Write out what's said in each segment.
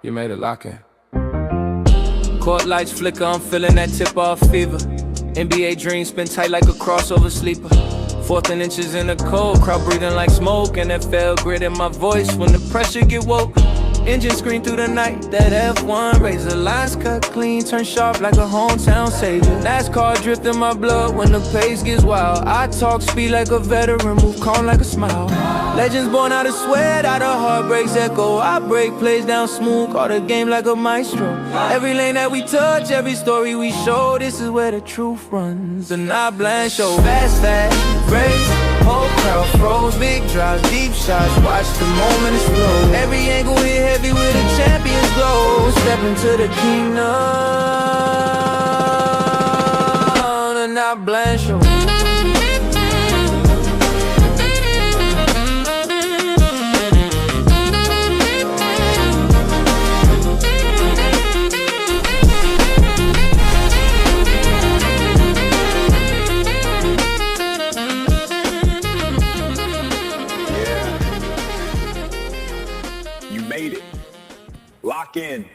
You made it lock in. Court lights flicker, I'm feeling that tip-off fever. NBA dreams spin tight like a crossover sleeper. Fourth and inches in the cold, crowd breathing like smoke. NFL grit in my voice when the pressure get woke. Engine scream through the night, that F1 razor. Lines cut clean, turn sharp like a hometown savior. NASCAR drift in my blood when the pace gets wild. I talk speed like a veteran, move calm like a smile. Legends born out of sweat, out of heartbreaks echo. I break plays down smooth, call the game like a maestro. Every lane that we touch, every story we show, this is where the truth runs. The Not Bland Show. Fast, race, whole crowd froze. Big drives, deep shots, watch the moment explode. Every angle hit heavy with a champion's glow. Step into the kingdom, the Not Bland Show. Lock in.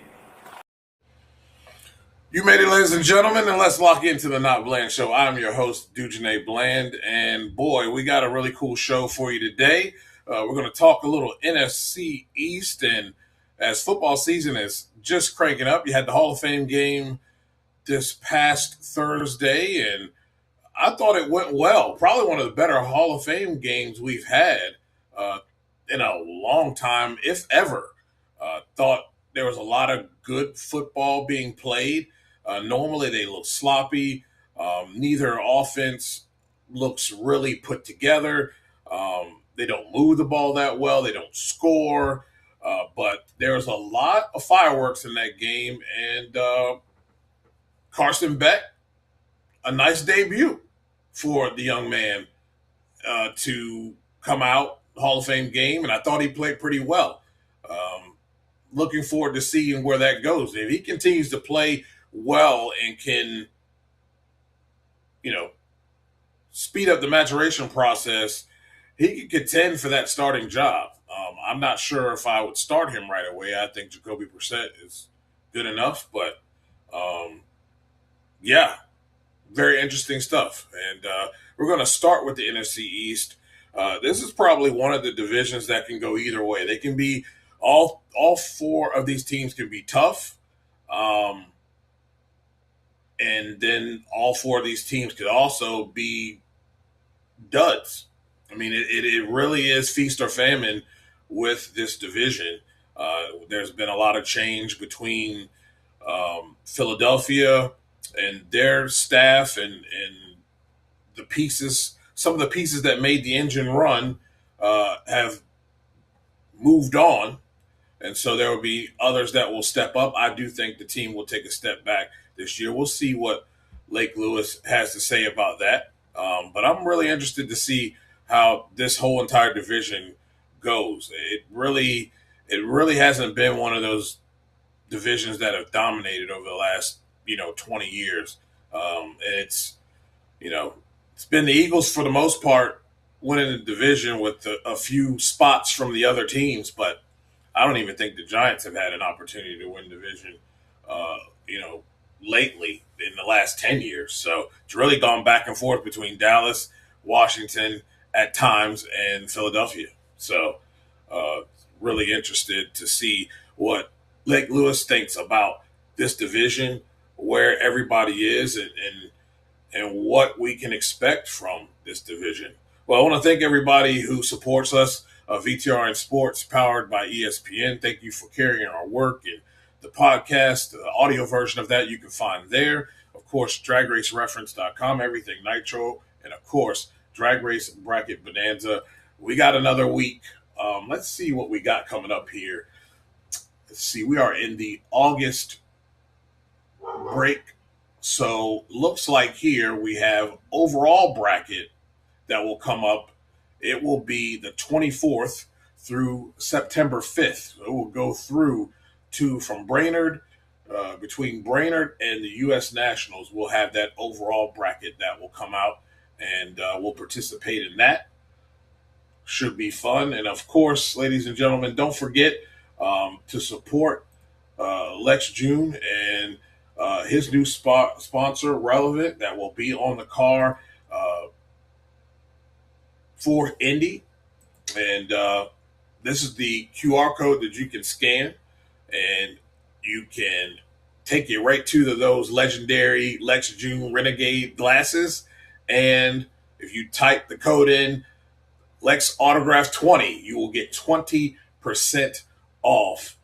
You made it, ladies and gentlemen, and let's lock into the Not Bland Show. I'm your host, Dujane Bland, and boy, we got a really cool show for you today. We're going to talk a little NFC East, and as football season is just cranking up, you had the Hall of Fame game this past Thursday, and I thought it went well. Probably one of the better Hall of Fame games we've had in a long time, if ever. Thought there was a lot of good football being played. Normally they look sloppy. Neither offense looks really put together. They don't move the ball that well. They don't score. But there's a lot of fireworks in that game. And Carson Beck, a nice debut for the young man to come out, Hall of Fame game. And I thought he played pretty well. Looking forward to seeing where that goes. If he continues to play well and can, speed up the maturation process, he could contend for that starting job. I'm not sure if I would start him right away. I think Jacoby Brissett is good enough, but yeah, very interesting stuff. And we're going to start with the NFC East. This is probably one of the divisions that can go either way. They can be all four of these teams can be tough. And then all four of these teams could also be duds. I mean, it really is feast or famine with this division. There's been a lot of change between Philadelphia and their staff and the pieces. Some of the pieces that made the engine run have moved on. And so there will be others that will step up. I do think the team will take a step back this year. We'll see what Lake Lewis has to say about that. But I'm really interested to see how this whole entire division goes. It really hasn't been one of those divisions that have dominated over the last, 20 years. And it's been the Eagles for the most part winning the division with a few spots from the other teams, but I don't even think the Giants have had an opportunity to win division, lately in the last 10 years. So it's really gone back and forth between Dallas, Washington at times, and Philadelphia. So really interested to see what Lake Lewis thinks about this division, where everybody is, and what we can expect from this division. Well, I want to thank everybody who supports us. VTR and Sports, powered by ESPN. Thank you for carrying our work, and the podcast, the audio version of that you can find there. Of course, dragracereference.com, everything Nitro, and of course, Drag Race Bracket Bonanza. We got another week. Let's see what we got coming up here. Let's see. We are in the August break. So looks like here we have overall bracket that will come up. It will be the 24th through September 5th. It will go through from Brainerd, between Brainerd and the U.S. Nationals. We'll have that overall bracket that will come out, and we'll participate in that. Should be fun. And, of course, ladies and gentlemen, don't forget to support Lex June and his new sponsor, Relevant, that will be on the car for Indy. And this is the QR code that you can scan, and you can take you right to those legendary Lex June Renegade glasses. And if you type the code in, Lex Autograph 20, you will get 20% off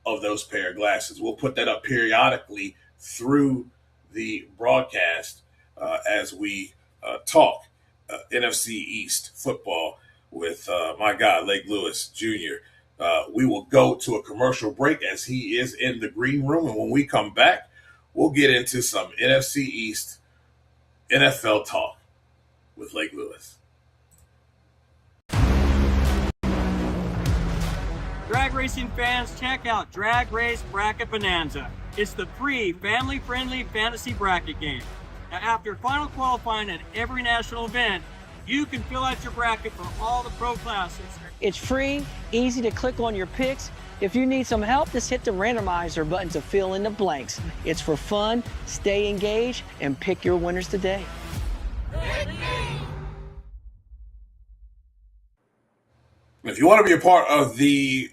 of those pair of glasses. We'll put that up periodically through the broadcast as we talk NFC East football with my guy, Lake Lewis Jr. We will go to a commercial break as he is in the green room. And when we come back, we'll get into some NFC East NFL talk with Lake Lewis. Drag racing fans, check out Drag Race Bracket Bonanza. It's the free, family-friendly fantasy bracket game. Now, after final qualifying at every national event, you can fill out your bracket for all the pro classes. It's free, easy to click on your picks. If you need some help, just hit the randomizer button to fill in the blanks. It's for fun, stay engaged, and pick your winners today. If you want to be a part of the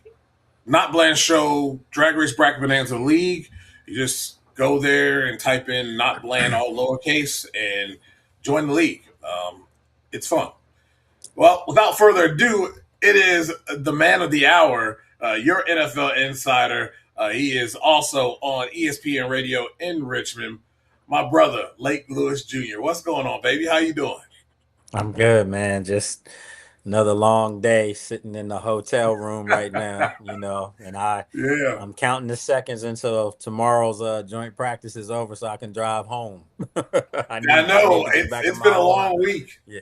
Not Bland Show Drag Race Bracket Bonanza League, you just go there and type in Not Bland, all lowercase, and join the league. It's fun. Well, without further ado, it is the man of the hour, your NFL insider. He is also on ESPN Radio in Richmond. My brother, Lake Lewis Jr. What's going on, baby? How you doing? I'm good, man. Just another long day sitting in the hotel room right now, and Yeah. I'm counting the seconds until tomorrow's joint practice is over so I can drive home. I know. need to get back in It's my been a home. long week. Yeah,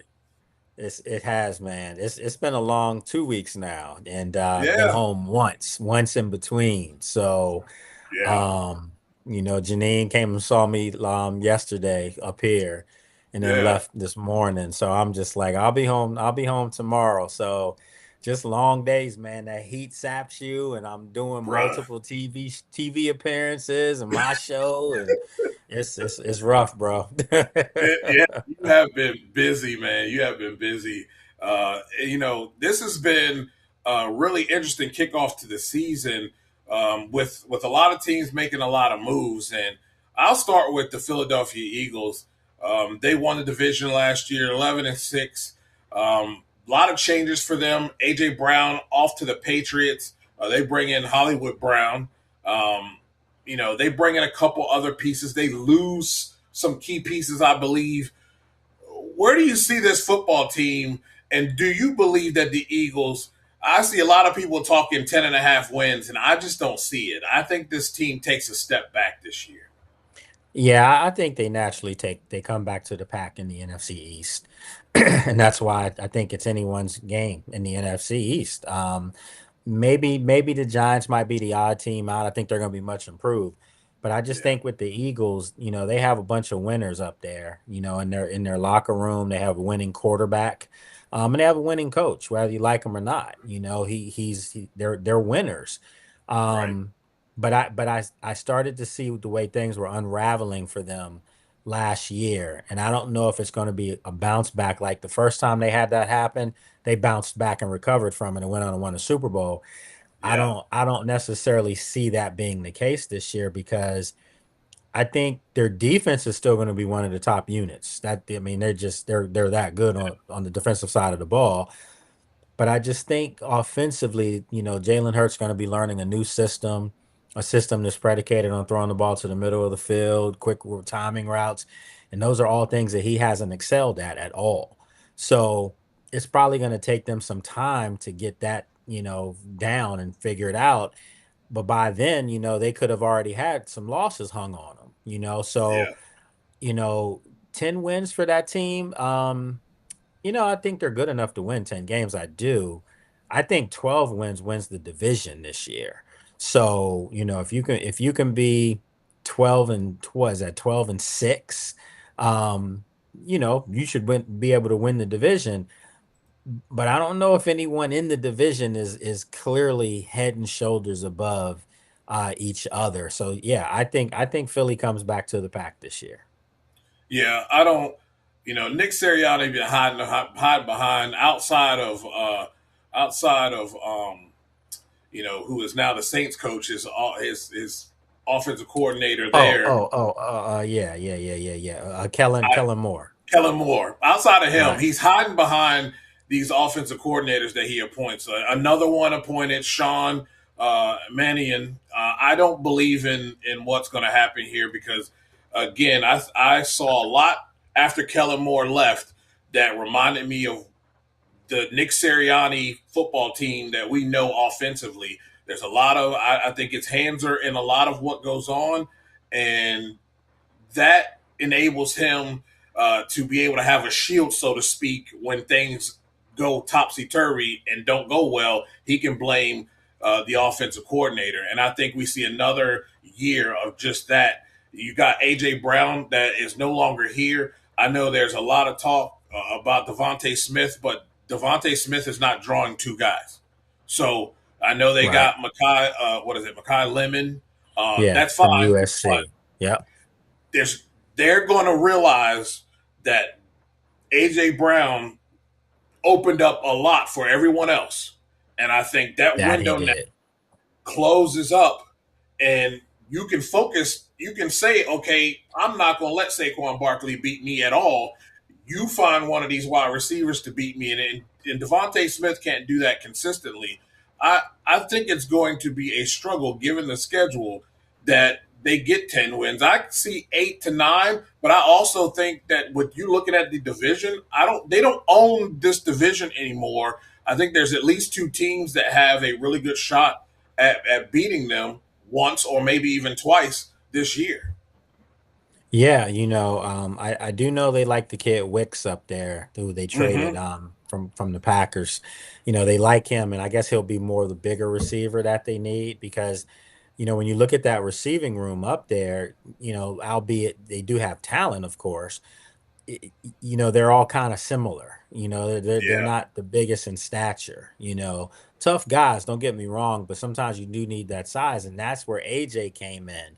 it has, man. It's been a long 2 weeks now, and Yeah. been home once in between. So, Yeah. Janine came and saw me yesterday up here, and then Yeah. left this morning. So I'm just like, I'll be home. I'll be home tomorrow. So just long days, man. That heat saps you, and I'm doing Bruh. multiple TV appearances and my show, and it's rough, bro. Yeah, you have been busy, man. You have been busy. This has been a really interesting kickoff to the season with a lot of teams making a lot of moves. And I'll start with the Philadelphia Eagles. They won the division last year, 11-6. A lot of changes for them. A.J. Brown off to the Patriots. They bring in Hollywood Brown. They bring in a couple other pieces. They lose some key pieces, I believe. Where do you see this football team? And do you believe that the Eagles, I see a lot of people talking 10.5 wins, and I just don't see it. I think this team takes a step back this year. Yeah, I think they naturally they come back to the pack in the NFC East. And that's why I think it's anyone's game in the NFC East. Maybe the Giants might be the odd team out. I think they're going to be much improved. But I just Yeah. think with the Eagles, they have a bunch of winners up there, in their locker room. They have a winning quarterback. And they have a winning coach, whether you like him or not. They're winners. Right. But I started to see the way things were unraveling for them last year, and I don't know if it's going to be a bounce back like the first time they had that happen. They bounced back and recovered from it and went on and won a Super Bowl. Yeah. I don't necessarily see that being the case this year because I think their defense is still going to be one of the top units. They're that good on the defensive side of the ball. But I just think offensively, Jalen Hurts going to be learning a system that's predicated on throwing the ball to the middle of the field, quick timing routes. And those are all things that he hasn't excelled at all. So it's probably going to take them some time to get that, down and figure it out. But by then, they could have already had some losses hung on them. So, Yeah. you know, 10 wins for that team. I think they're good enough to win 10 games. I do. I think 12 wins the division this year. So, if you can be 12 and what is that, 12-6, um, you should be able to win the division. But I don't know if anyone in the division is clearly head and shoulders above each other. So yeah, I think Philly comes back to the pack this year. Yeah, I don't. Nick Sirianni been hiding behind outside of who is now the Saints coach, his offensive coordinator there. Yeah. Kellen Moore. Kellen Moore. Outside of him, Right. he's hiding behind these offensive coordinators that he appoints. Another one appointed, Sean Mannion. I don't believe in what's going to happen here because, again, I saw a lot after Kellen Moore left that reminded me of the Nick Sirianni football team that we know offensively. There's a lot of, I think its hands are in a lot of what goes on, and that enables him to be able to have a shield, so to speak, when things go topsy-turvy and don't go well. He can blame the offensive coordinator. And I think we see another year of just that. You got A.J. Brown that is no longer here. I know there's a lot of talk about Devontae Smith, but Devontae Smith is not drawing two guys. So I know they Right. got Makai Lemon. Yeah, That's from fine, but USC. Yep. they're going to realize that A.J. Brown opened up a lot for everyone else. And I think that That he window now did. closes up and you can focus. You can say, okay, I'm not going to let Saquon Barkley beat me at all. You find one of these wide receivers to beat me, and Devontae Smith can't do that consistently. I think it's going to be a struggle given the schedule that they get 10 wins. I see 8 to 9, but I also think that with you looking at the division, they don't own this division anymore. I think there's at least two teams that have a really good shot at beating them once or maybe even twice this year. Yeah, I do know they like the kid Wicks up there, who they traded Mm-hmm. from the Packers. They like him, and I guess he'll be more the bigger receiver that they need because, when you look at that receiving room up there, albeit they do have talent, of course, they're all kind of similar. They're Yeah. not the biggest in stature. Tough guys. Don't get me wrong, but sometimes you do need that size, and that's where AJ came in.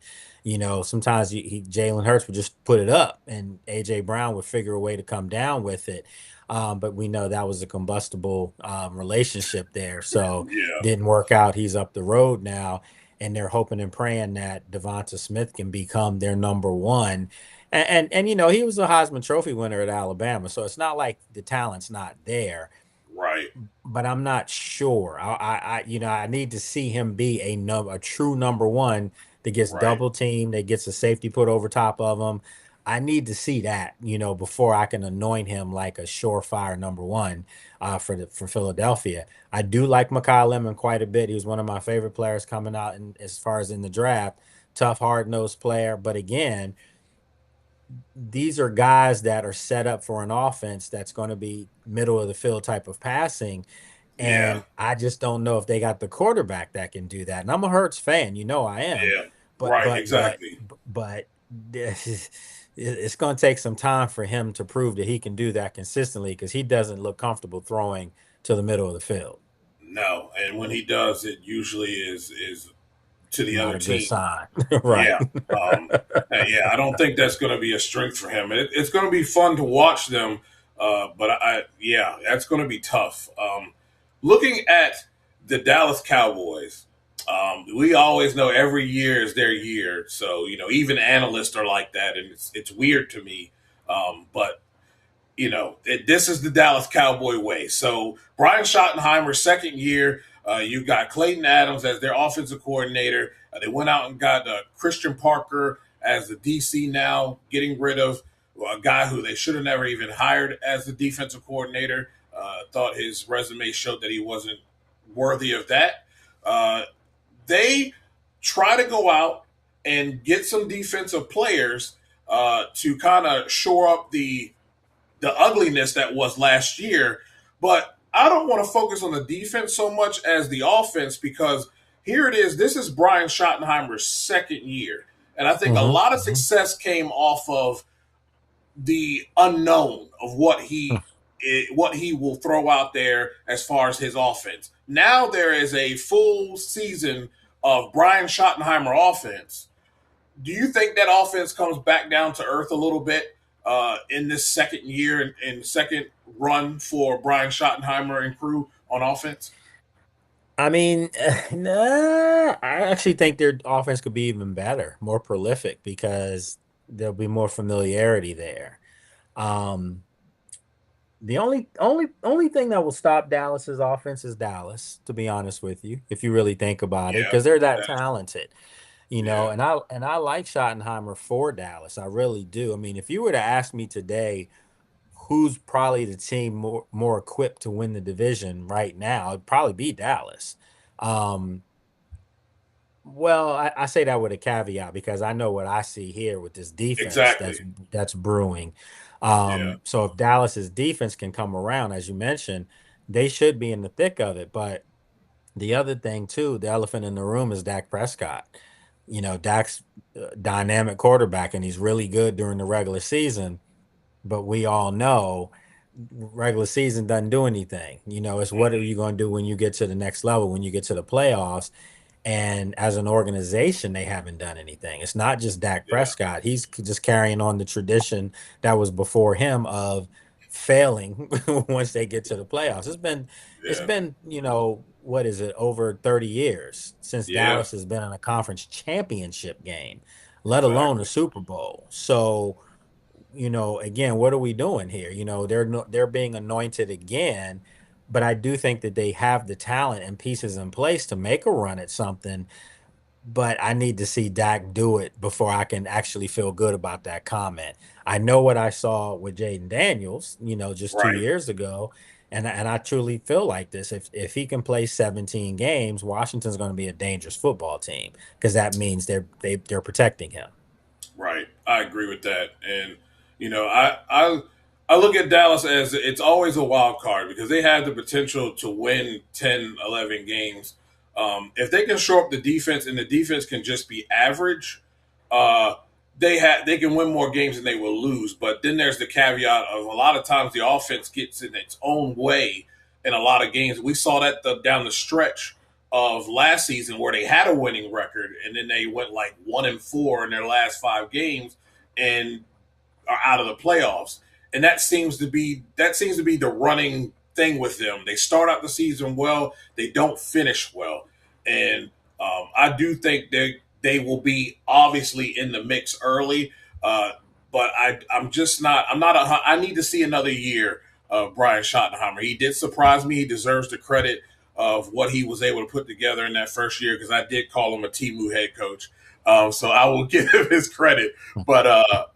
Sometimes Jalen Hurts would just put it up, and AJ Brown would figure a way to come down with it. But we know that was a combustible relationship there, so Yeah. didn't work out. He's up the road now, and they're hoping and praying that Devonta Smith can become their number one and he was a Heisman Trophy winner at Alabama, so it's not like the talent's not there. Right. But I'm not sure. I need to see him be a true number one that gets Right. double teamed, that gets a safety put over top of him. I need to see that, before I can anoint him like a surefire number one for Philadelphia. I do like Makai Lemon quite a bit. He was one of my favorite players coming out as far as in the draft. Tough, hard nosed player, but again these are guys that are set up for an offense that's going to be middle of the field type of passing. Yeah. And I just don't know if they got the quarterback that can do that. And I'm a Hurts fan, I am, Yeah. but Right. but but Exactly. but it's going to take some time for him to prove that he can do that consistently because he doesn't look comfortable throwing to the middle of the field. No. And when he does, it usually is to the Not other a good team. sign, right? Yeah. Yeah. I don't think that's going to be a strength for him. It's going to be fun to watch them. But yeah, that's going to be tough. Looking at the Dallas Cowboys, we always know every year is their year. So, even analysts are like that. And it's weird to me. But this is the Dallas Cowboy way. So Brian Schottenheimer's second year, you got Clayton Adams as their offensive coordinator. They went out and got Christian Parker as the DC now, getting rid of a guy who they should have never even hired as the defensive coordinator. Thought his resume showed that he wasn't worthy of that. They try to go out and get some defensive players to kind of shore up the ugliness that was last year. But I don't want to focus on the defense so much as the offense because here it is. This is Brian Schottenheimer's second year. And I think a Hmm. lot of success came off of the unknown of what he will throw out there as far as his offense. Now there is a full season of Brian Schottenheimer offense. Do you think that offense comes back down to earth a little bit in this second year and second run for Brian Schottenheimer and crew on offense? I mean, nah, I actually think their offense could be even better, more prolific because there'll be more familiarity there. Um, the only thing that will stop Dallas's offense is Dallas, to be honest with you, if you really think about it, Yeah, because they're that that's talented, yeah, and I like Schottenheimer for Dallas. I really do. I mean, if you were to ask me today who's probably the team more equipped to win the division right now, it'd probably be Dallas. Um, well, I say that with a caveat because I know what I see here with this defense exactly. that's brewing. Yeah, So if Dallas's defense can come around, as you mentioned, they should be in the thick of it. But the other thing too, the elephant in the room is Dak Prescott. Dak's a dynamic quarterback, and he's really good during the regular season. But we all know regular season doesn't do anything. It's what are hmm you going to do when you get to the next level, when you get to the playoffs? And as an organization, they haven't done anything. It's not just Dak yeah, Prescott. He's just carrying on the tradition that was before him of failing once they get to the playoffs. It's yeah, been, what is it, over 30 years since yeah. Dallas has been in a conference championship game, let alone a Exactly. Super Bowl. So, again, what are we doing here? They're being anointed again, but I do think that they have the talent and pieces in place to make a run at something. But I need to see Dak do it before I can actually feel good about that comment. I know what I saw with Jaden Daniels, just two Right. years ago, and I truly feel like this. If he can play 17 games, Washington's going to be a dangerous football team because that means they're protecting him. Right. I agree with that. And I look at Dallas as it's always a wild card because they have the potential to win 10, 11 games. If they can shore up the defense and the defense can just be average, uh, they can win more games than they will lose. But then there's the caveat of a lot of times the offense gets in its own way in a lot of games. We saw that down the stretch of last season where they had a winning record and then they went like 1-4 in their last 5 games and are out of the playoffs. And that seems to be the running thing with them. They start out the season well, they don't finish well, and I do think they will be obviously in the mix early. Uh, but I'm just not. I'm not. I need to see another year of Brian Schottenheimer. He did surprise me. He deserves the credit of what he was able to put together in that first year because I did call him a Timu head coach. So I will give him his credit. But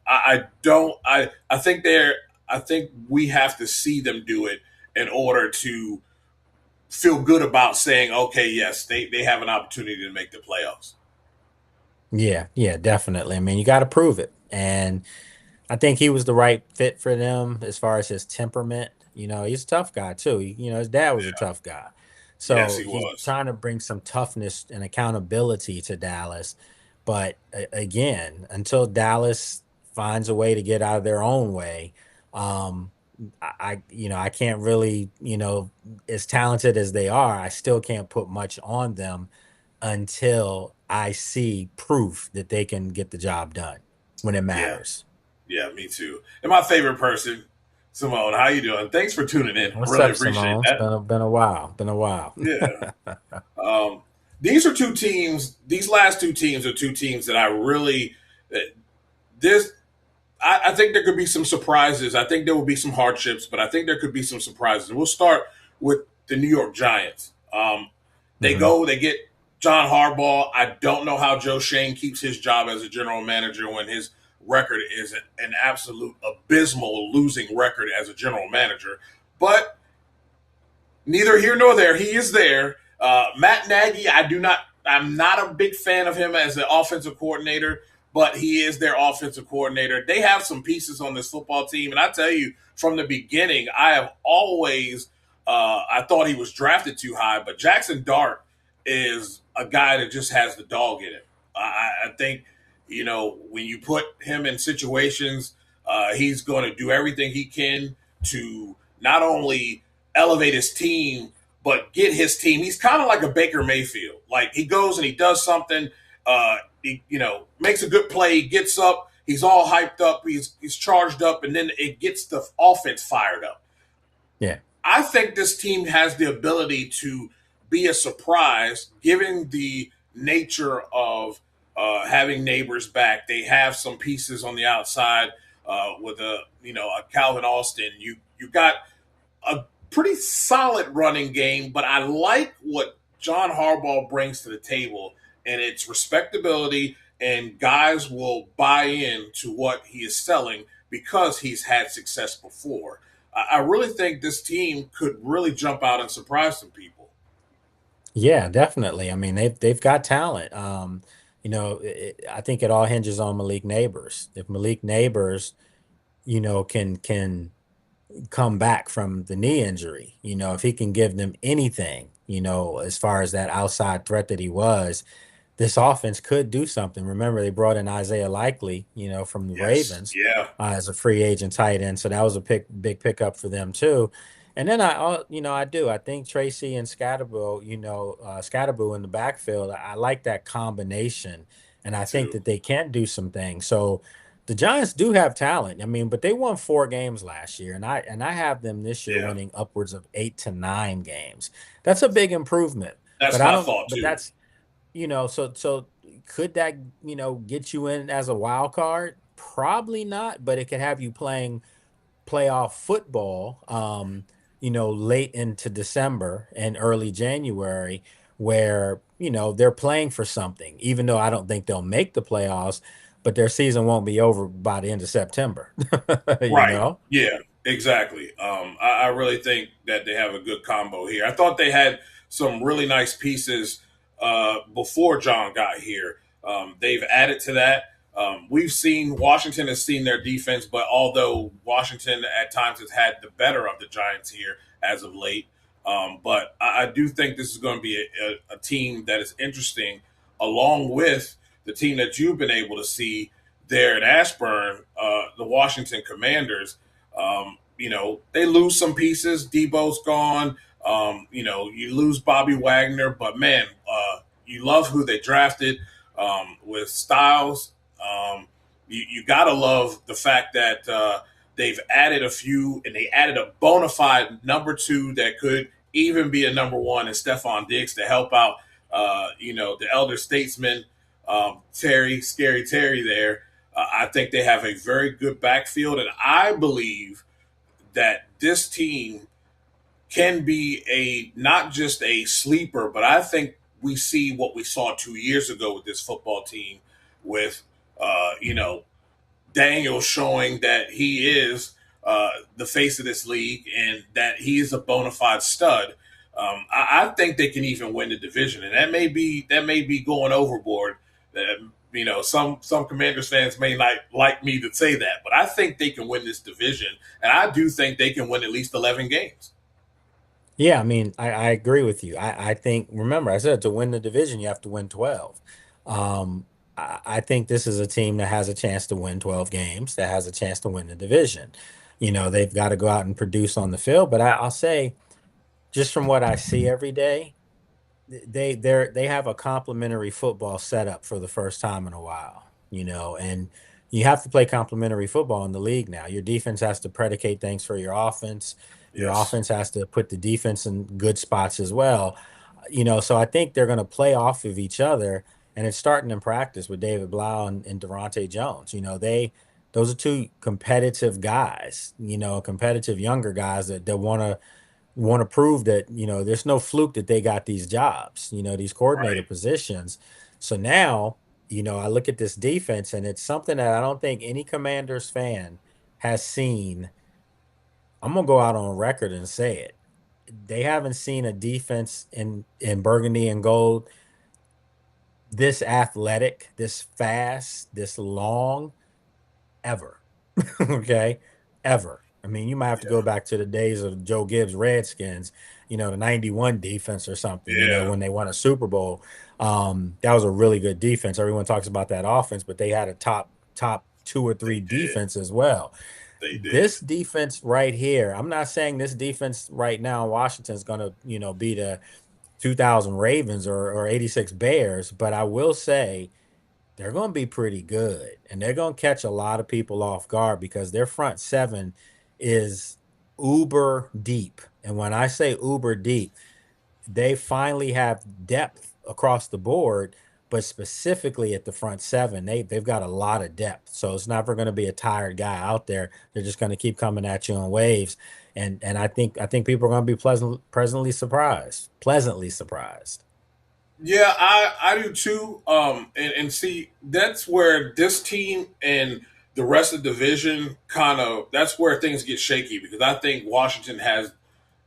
I don't. I think they're. I think we have to see them do it in order to feel good about saying, okay, yes, they have an opportunity to make the playoffs. Yeah, yeah, definitely. I mean, you got to prove it. And I think he was the right fit for them as far as his temperament. He's a tough guy too. His dad was a tough guy. Yes, So he he's was. trying to bring some toughness and accountability to Dallas. But again, until Dallas finds a way to get out of their own way, um, I can't really, as talented as they are, I still can't put much on them until I see proof that they can get the job done when it Yeah, matters. yeah, me too. And my favorite person, Simone. How you doing? Thanks for tuning in. I What's really up, appreciate Simone? It's that. been a while. Been a while. Yeah. Um, these are two teams. These last two teams are two teams that I really. This I think there could be some surprises. I think there will be some hardships, but I think there could be some surprises. And we'll start with the New York Giants. Hmm. They get John Harbaugh. I don't know how Joe Shane keeps his job as a general manager when his record is an absolute abysmal losing record as a general manager. But neither here nor there. He is there. Matt Nagy, I'm not a big fan of him as an offensive coordinator, but he is their offensive coordinator. They have some pieces on this football team, and I tell you, from the beginning, I have always I thought he was drafted too high, but Jackson Dart is a guy that just has the dog in him. I think when you put him in situations, he's going to do everything he can to not only elevate his team, but get his team. He's kind of like a Baker Mayfield. Like he goes and he does something. He makes a good play. He gets up. He's all hyped up. He's charged up, and then it gets the offense fired up. Yeah. I think this team has the ability to be a surprise, given the nature of having neighbors back. They have some pieces on the outside with a Calvin Austin. You got a pretty solid running game, but I like what John Harbaugh brings to the table, and it's respectability, and guys will buy in to what he is selling because he's had success before. I really think this team could really jump out and surprise some people. Yeah, definitely. I mean, they've got talent. I think it all hinges on Malik Neighbors. If Malik Neighbors, can come back from the knee injury, if he can give them anything, as far as that outside threat that he was, this offense could do something. Remember, they brought in Isaiah Likely, from the Yes, Ravens, yeah, as a free agent tight end. So that was a big pickup for them too. And then I think Tracy and Scatterboo in the backfield. I like that combination, and me I think too. that they can do some things. So the Giants do have talent. I mean, but they won 4 games last year, and I have them this year Yeah, winning upwards of 8 to 9 games. That's a big improvement. that's But I my don't. thought But too. that's so could that, get you in as a wild card? Probably not, but it could have you playing playoff football, late into December and early January, where, they're playing for something, even though I don't think they'll make the playoffs, but their season won't be over by the end of September, you Right. know? Yeah, exactly. I really think that they have a good combo here. I thought they had some really nice pieces before John got here. They've added to that. We've seen Washington has seen their defense, but although Washington at times has had the better of the Giants here as of late, but I do think this is going to be a team that is interesting, along with the team that you've been able to see there at Ashburn, the Washington Commanders. They lose some pieces. Debo's gone. You lose Bobby Wagner, but man, you love who they drafted with Styles. You gotta love the fact that they've added a few, and they added a bona fide number two that could even be a number one, and Stephon Diggs to help out. The elder statesman Scary Terry there. I think they have a very good backfield, and I believe that this team can be not just a sleeper, but I think we see what we saw 2 years ago with this football team, with uh, you know Daniel showing that he is the face of this league and that he is a bona fide stud. I think they can even win the division, and that may be going overboard. Some Commanders fans may not like me to say that, but I think they can win this division, and I do think they can win at least 11 games. Yeah, I mean, I agree with you. I think, remember, I said to win the division, you have to win 12. I think this is a team that has a chance to win 12 games, that has a chance to win the division. They've got to go out and produce on the field, but I'll say, just from what I see every day, they have a complementary football setup for the first time in a while, and you have to play complementary football in the league now. Your defense has to predicate things for your offense. Your Yes, offense has to put the defense in good spots as well. So I think they're going to play off of each other, and it's starting in practice with David Blau and Durante Jones. Those are two competitive guys, competitive younger guys that want to prove that, there's no fluke that they got these jobs, these coordinator right. positions. So now, I look at this defense, and it's something that I don't think any Commanders fan has seen. I'm gonna go out on record and say it. They haven't seen a defense in burgundy and gold this athletic, this fast, this long, ever. Okay, ever. I mean, you might have to go Yeah, back to the days of Joe Gibbs Redskins, the 91 defense or something, yeah, when they won a Super Bowl. That was a really good defense. Everyone talks about that offense, but they had a top two or they three did. defense as well. They did. this defense right here, I'm not saying this defense right now in Washington is going to, be the 2000 Ravens or 86 Bears, but I will say they're going to be pretty good and they're going to catch a lot of people off guard because their front seven is uber deep. And when I say uber deep, they finally have depth across the board, but specifically at the front seven, they've got a lot of depth. So it's never going to be a tired guy out there. They're just going to keep coming at you in waves. And I think people are going to be pleasantly surprised. Pleasantly surprised. Yeah, I do too. And see, that's where this team and the rest of the division kind of that's where things get shaky because I think Washington has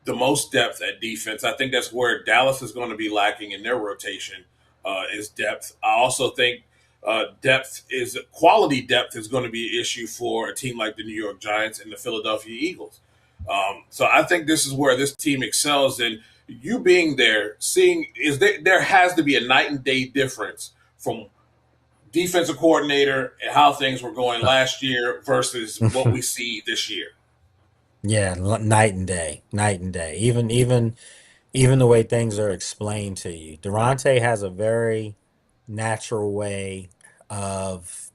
the most depth at defense. I think that's where Dallas is going to be lacking in their rotation is depth. I also think quality depth is going to be an issue for a team like the New York Giants and the Philadelphia Eagles. So I think this is where this team excels. And you being there, seeing there has to be a night and day difference from defensive coordinator and how things were going last year versus what we see this year. Yeah, night and day, night and day. Even the way things are explained to you. Durante has a very natural way of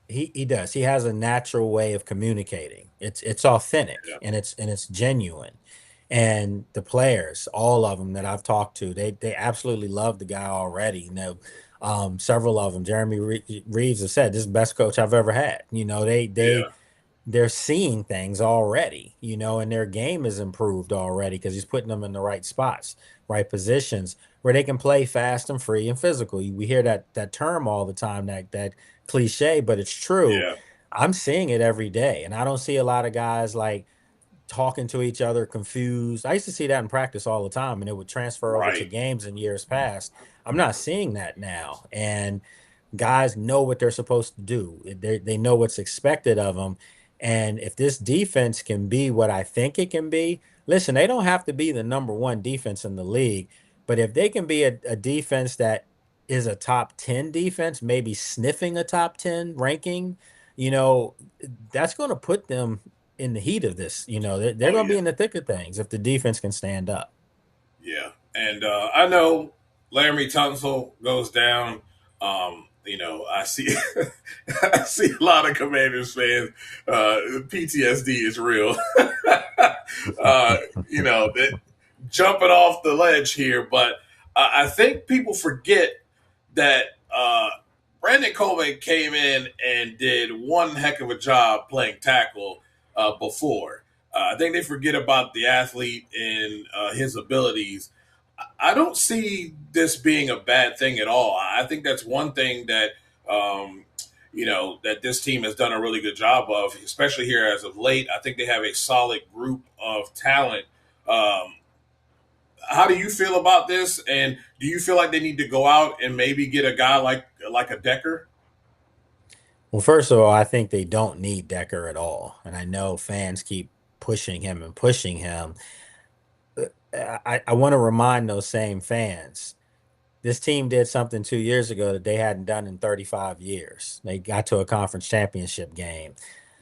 he does. He has a natural way of communicating. It's authentic Yeah. and it's genuine. And the players, all of them that I've talked to, they absolutely love the guy already. Several of them, Jeremy Reeves has said this is the best coach I've ever had. Yeah. They're seeing things already, and their game is improved already because he's putting them in the right spots, right positions where they can play fast and free and physical. We hear that term all the time, that cliche, but it's true. Yeah. I'm seeing it every day, and I don't see a lot of guys like talking to each other confused. I used to see that in practice all the time, and it would transfer over to Right. games in years past. I'm not seeing that now, and guys know what they're supposed to do. They know what's expected of them. And if this defense can be what I think it can be, listen, they don't have to be the number one defense in the league, but if they can be a defense that is a top 10 defense, maybe sniffing a top 10 ranking, you know, that's going to put them in the heat of this. They're Oh going to yeah. be in the thick of things if the defense can stand up. Yeah, and I know Laramie Tunsil goes down. I see, I see a lot of Commanders fans. PTSD is real. uh, that jumping off the ledge here, but I think people forget that Brandon Coleman came in and did one heck of a job playing tackle before. I think they forget about the athlete and his abilities. I don't see this being a bad thing at all. I think that's one thing that that this team has done a really good job of, especially here as of late. I think they have a solid group of talent. Um, how do you feel about this? And do you feel like they need to go out and maybe get a guy like a Decker? Well, first of all, I think they don't need Decker at all. And I know fans keep pushing him and pushing him. I want to remind those same fans this team did something 2 years ago that they hadn't done in 35 years. They got to a conference championship game.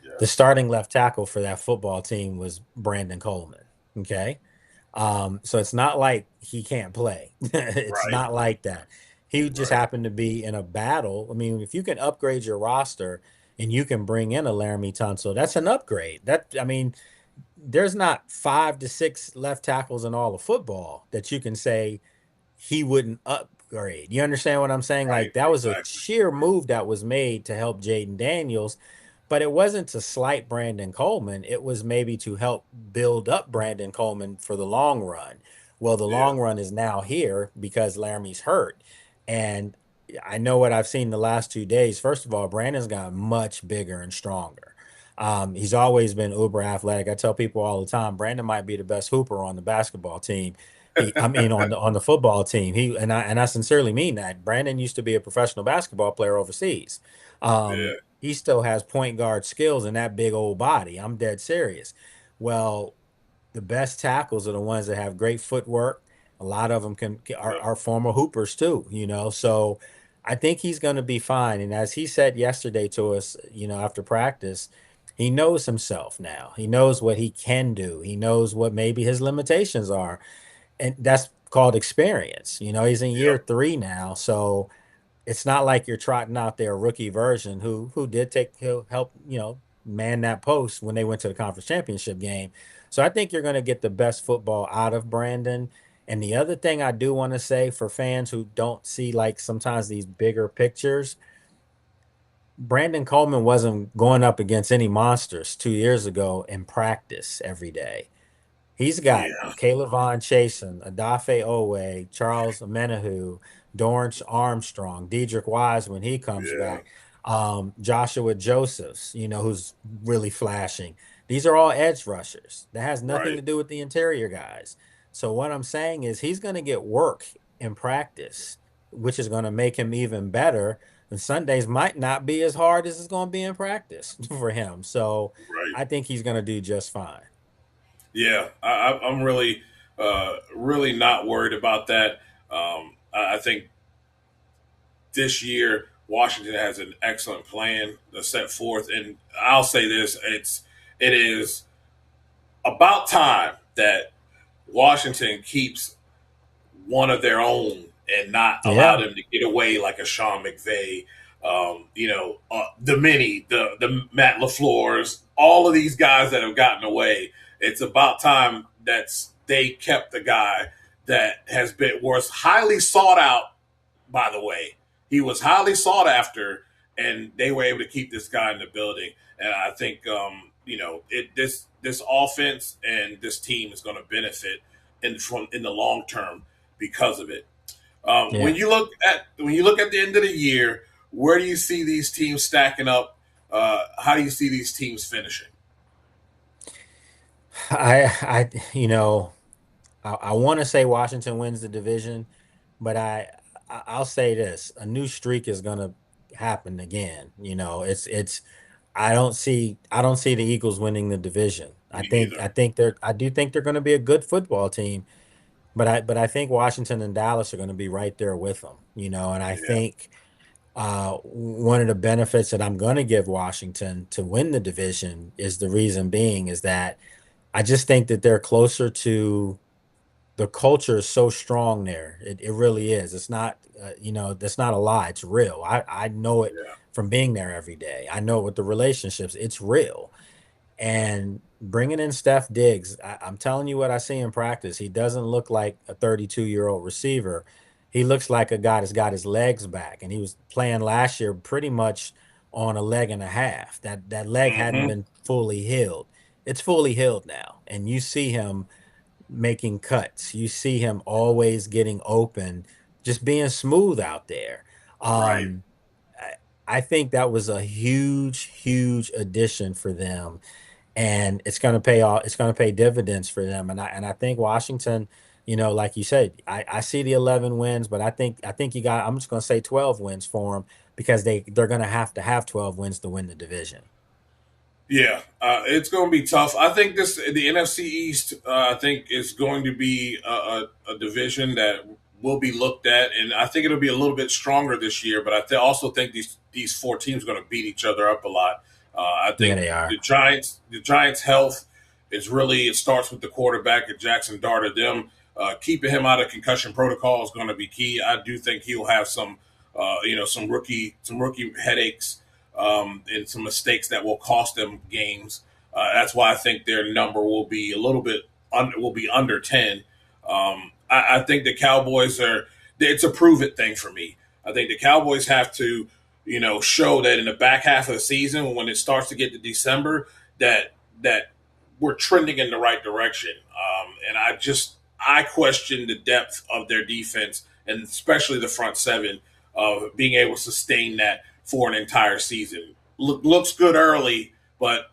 Yeah. The starting left tackle for that football team was Brandon Coleman. Okay. So it's not like he can't play. It's Right. not like that. He just Right. happened to be in a battle. I mean, if you can upgrade your roster and you can bring in a Laramie Tunsil, that's an upgrade. There's not 5 to 6 left tackles in all of football that you can say he wouldn't upgrade. You understand what I'm saying? Right. Like that was a Exactly. sheer move that was made to help Jaden Daniels, but it wasn't to slight Brandon Coleman. It was maybe to help build up Brandon Coleman for the long run. Well, the Yeah. long run is now here because Laramie's hurt. And I know what I've seen the last 2 days. First of all, Brandon's got much bigger and stronger. He's always been uber athletic. I tell people all the time, Brandon might be the best hooper on the basketball team. On the football team. I sincerely mean that. Brandon used to be a professional basketball player overseas. Yeah. He still has point guard skills in that big old body. I'm dead serious. Well, the best tackles are the ones that have great footwork. A lot of them are former hoopers too. So I think he's going to be fine. And as he said yesterday to us, after practice, he knows himself now. He knows what he can do. He knows what maybe his limitations are. And that's called experience. He's in year Yep. 3 now. So it's not like you're trotting out their rookie version who did he'll help, man that post when they went to the conference championship game. So I think you're going to get the best football out of Brandon. And the other thing I do want to say for fans who don't see like sometimes these bigger pictures, Brandon Coleman wasn't going up against any monsters 2 years ago in practice every day. He's got Yeah. Caleb Von Chasen, Adafe Owe, Charles Menahu, Dorrance Armstrong, Dedrick Wise when he comes Yeah. back, Joshua Josephs, who's really flashing. These are all edge rushers. That has nothing Right. to do with the interior guys. So what I'm saying is he's going to get work in practice, which is going to make him even better. And Sundays might not be as hard as it's going to be in practice for him. So Right. I think he's going to do just fine. Yeah. I'm really, really not worried about that. I think this year Washington has an excellent plan set forth, and I'll say this: it is about time that Washington keeps one of their own and not allow Yeah. them to get away like a Sean McVay, the Mini, the Matt LaFleur's, all of these guys that have gotten away. It's about time that they kept the guy that was highly sought out. By the way, he was highly sought after, and they were able to keep this guy in the building. And I think this offense and this team is going to benefit in the long term because of it. Yeah. When you look at the end of the year, where do you see these teams stacking up? How do you see these teams finishing? I want to say Washington wins the division, but I'll say this: a new streak is gonna happen again. I don't see the Eagles winning the division. I Me think neither. I do think they're going to be a good football team, but I think Washington and Dallas are going to be right there with them. And I Yeah, think one of the benefits that I'm going to give Washington to win the division is the reason being is that I just think that they're closer to the culture is so strong there. It really is. It's not, that's not a lie. It's real. I know it yeah, from being there every day. I know with the relationships, it's real. And bringing in Steph Diggs, I'm telling you what I see in practice. He doesn't look like a 32-year-old receiver. He looks like a guy that's got his legs back. And he was playing last year pretty much on a leg and a half. That leg hadn't hmm been fully healed. It's fully healed now. And you see him making cuts. You see him always getting open, just being smooth out there. right. Um, I think that was a huge, huge addition for them, and it's going to pay off. It's going to pay dividends for them, and I think Washington, like you said, I see the 11 wins, but I think you got. I'm just going to say 12 wins for them because they're going to have 12 wins to win the division. Yeah, it's going to be tough. I think the NFC East. I think is going to be a division that will be looked at, and I think it'll be a little bit stronger this year. But also think these four teams are going to beat each other up a lot. I Yeah, think they are. the Giants' health is really it starts with the quarterback at Jackson Dart. Them keeping him out of concussion protocol is going to be key. I do think he'll have some rookie headaches and some mistakes that will cost them games. That's why I think their number will be a little bit will be under 10. I think the Cowboys are. It's a prove it thing for me. I think the Cowboys have to, show that in the back half of the season, when it starts to get to December, that we're trending in the right direction. And I question the depth of their defense and especially the front seven of being able to sustain that for an entire season. Looks good early, but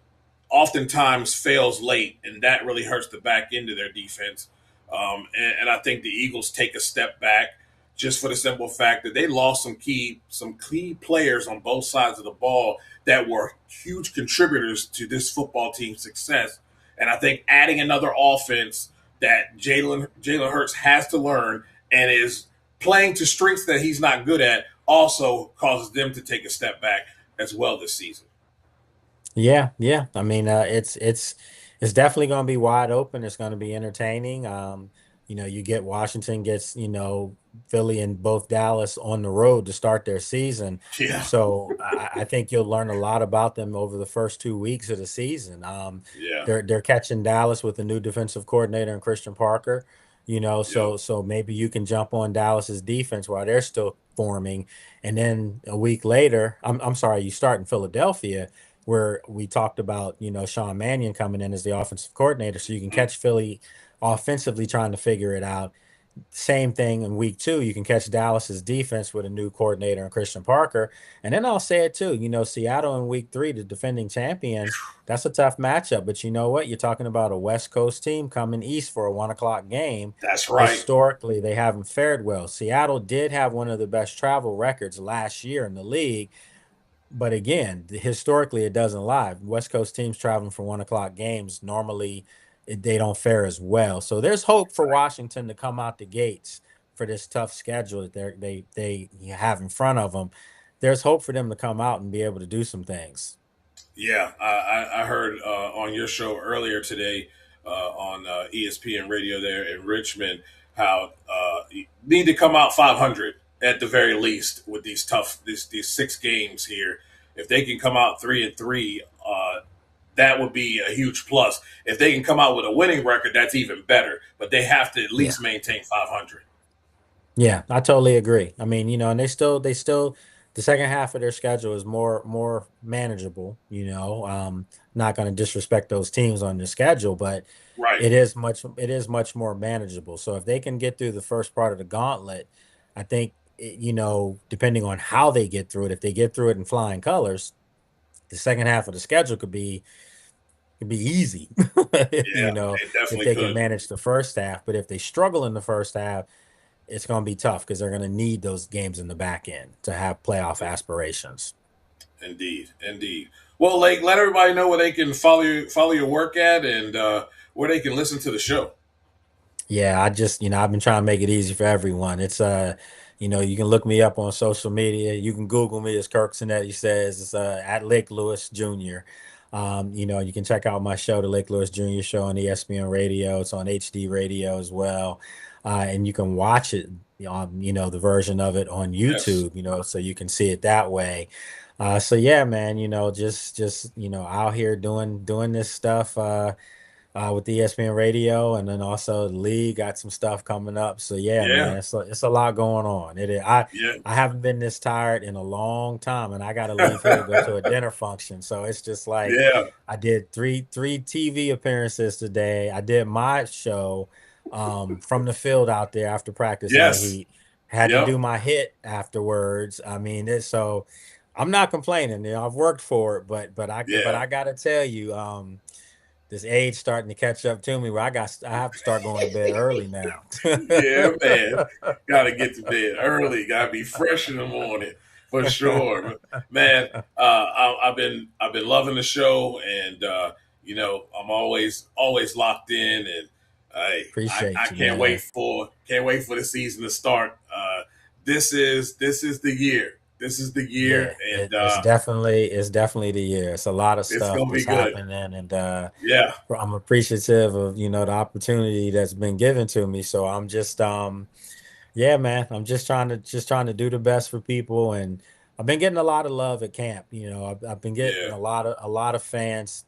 oftentimes fails late, and that really hurts the back end of their defense. And I think the Eagles take a step back just for the simple fact that they lost some key players on both sides of the ball that were huge contributors to this football team's success. And I think adding another offense that Jalen Hurts has to learn and is playing to strengths that he's not good at also causes them to take a step back as well this season. Yeah, yeah. I mean, it's definitely going to be wide open. It's going to be entertaining. You get Washington gets Philly and both Dallas on the road to start their season. Yeah, So I think you'll learn a lot about them over the first 2 weeks of the season. yeah, They're catching Dallas with a new defensive coordinator and Christian Parker. yep. So maybe you can jump on Dallas's defense while they're still forming, and then a week later, I'm sorry, you start in Philadelphia where we talked about, Sean Mannion coming in as the offensive coordinator, so you can Mm, catch Philly offensively trying to figure it out. Same thing in week two, you can catch Dallas's defense with a new coordinator and Christian Parker. And then I'll say it too, Seattle in week three, the defending champions, that's a tough matchup. But you know what? You're talking about a West Coast team coming east for a 1 o'clock game. that's right. Historically, they haven't fared well. Seattle did have one of the best travel records last year in the league, but again, historically, it doesn't lie. West Coast teams traveling for 1 o'clock games normally they don't fare as well. So there's hope for Washington to come out the gates for this tough schedule that they have in front of them. There's hope for them to come out and be able to do some things. Yeah, I heard on your show earlier today on ESPN radio there in Richmond how you need to come out 500 at the very least with these 6 games here. If they can come out 3-3, that would be a huge plus. If they can come out with a winning record, that's even better. But they have to at Yeah. least maintain 500. Yeah, I totally agree. I mean, and they still the second half of their schedule is more manageable, not going to disrespect those teams on the schedule, but Right. it is much more manageable. So if they can get through the first part of the gauntlet, I think depending on how they get through it, if they get through it in flying colors, the second half of the schedule could be easy, Yeah, it if definitely they can could. manage the first half. But if they struggle in the first half, it's going to be tough because they're going to need those games in the back end to have playoff aspirations. Indeed, indeed. Well, Lake, let everybody know where they can follow your work at, and where they can listen to the show. Yeah, I've been trying to make it easy for everyone. It's you can look me up on social media. You can Google me, as Kirk Sinetti says. It's at Lake Lewis Jr. You can check out my show, the Lake Lewis Jr. Show on ESPN Radio. It's on HD Radio as well, and you can watch it on the version of it on Yes. YouTube. So you can see it that way. So yeah, man. Just out here doing this stuff. With the ESPN Radio, and then also the league got some stuff coming up. So yeah, Yeah. man, it's a lot going on. It is, Yeah. I haven't been this tired in a long time, and I got to leave here to go to a dinner function. So it's just like Yeah. I did three TV appearances today. I did my show from the field out there after practice in the Yes. heat. Had to Yep. do my hit afterwards. I mean, so I'm not complaining. I've worked for it, but Yeah. I got to tell you, this age starting to catch up to me where I have to start going to bed early now. Yeah, man. Got to get to bed early. Got to be fresh in the morning for sure, man. I've been loving the show, and I'm always locked in, and I Appreciate you, can't wait man. for the season to start. This is the year. This is the Yeah, year, and it's definitely the year. It's a lot of it's stuff gonna be that's good. happening, and Yeah, I'm appreciative of the opportunity that's been given to me. So I'm just yeah, man. I'm just trying to do the best for people, and I've been getting a lot of love at camp. I've been getting yeah, a lot of fans.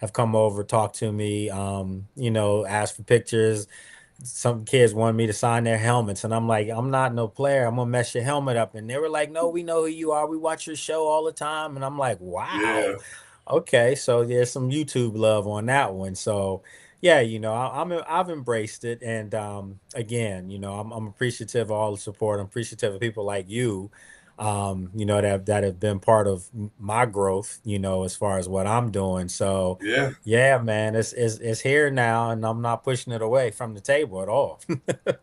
Have come over, talked to me. Asked for pictures. Some kids wanted me to sign their helmets, and I'm like, I'm not no player. I'm gonna mess your helmet up. And they were like, No, we know who you are. We watch your show all the time. And I'm like, Wow. yeah, Okay, so there's some YouTube love on that one. So yeah, I've embraced it, and again, I'm appreciative of all the support. I'm appreciative of people like you, that have been part of my growth, as far as what I'm doing. So yeah. yeah, man, it's here now, and I'm not pushing it away from the table at all.